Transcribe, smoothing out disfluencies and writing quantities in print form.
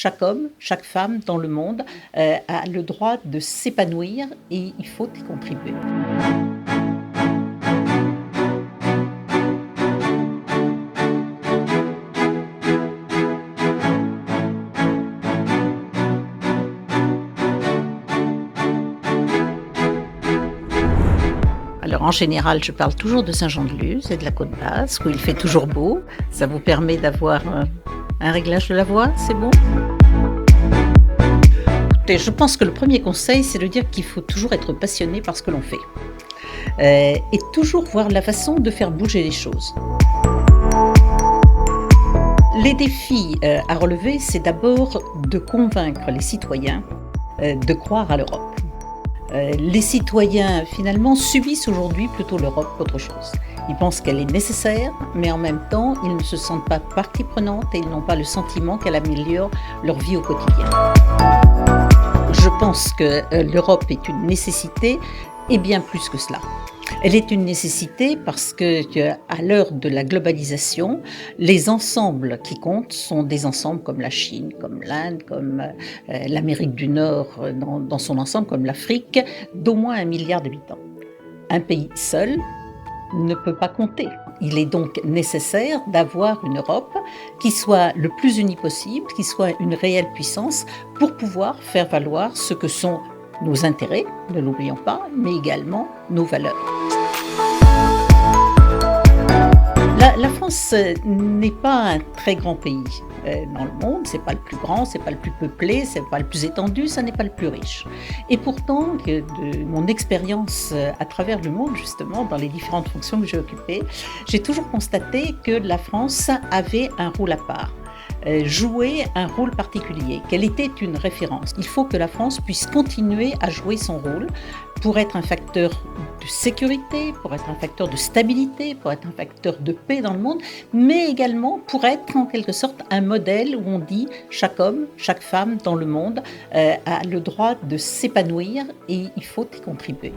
chaque homme, chaque femme dans le monde a le droit de s'épanouir et il faut y contribuer. Alors en général, je parle toujours de Saint-Jean-de-Luz et de la Côte Basque, où il fait toujours beau. Ça vous permet d'avoir un réglage de la voix, c'est bon? Écoutez, je pense que le premier conseil, c'est de dire qu'il faut toujours être passionné par ce que l'on fait. Et toujours voir la façon de faire bouger les choses. Les défis à relever, c'est d'abord de convaincre les citoyens de croire à l'Europe. Les citoyens, finalement, subissent aujourd'hui plutôt l'Europe qu'autre chose. Ils pensent qu'elle est nécessaire, mais en même temps, ils ne se sentent pas partie prenante et ils n'ont pas le sentiment qu'elle améliore leur vie au quotidien. Je pense que l'Europe est une nécessité et bien plus que cela. Elle est une nécessité parce que, à l'heure de la globalisation, les ensembles qui comptent sont des ensembles comme la Chine, comme l'Inde, comme l'Amérique du Nord dans son ensemble, comme l'Afrique, d'au moins 1 milliard d'habitants. Un pays seul ne peut pas compter. Il est donc nécessaire d'avoir une Europe qui soit le plus unie possible, qui soit une réelle puissance pour pouvoir faire valoir ce que sont nos intérêts, ne l'oublions pas, mais également nos valeurs. La France n'est pas un très grand pays dans le monde, c'est pas le plus grand, c'est pas le plus peuplé, c'est pas le plus étendu, ça n'est pas le plus riche. Et pourtant, de mon expérience à travers le monde, justement, dans les différentes fonctions que j'ai occupées, j'ai toujours constaté que la France avait un rôle à part. Jouer un rôle particulier, qu'elle était une référence. Il faut que la France puisse continuer à jouer son rôle pour être un facteur de sécurité, pour être un facteur de stabilité, pour être un facteur de paix dans le monde, mais également pour être en quelque sorte un modèle où on dit chaque homme, chaque femme dans le monde a le droit de s'épanouir et il faut y contribuer.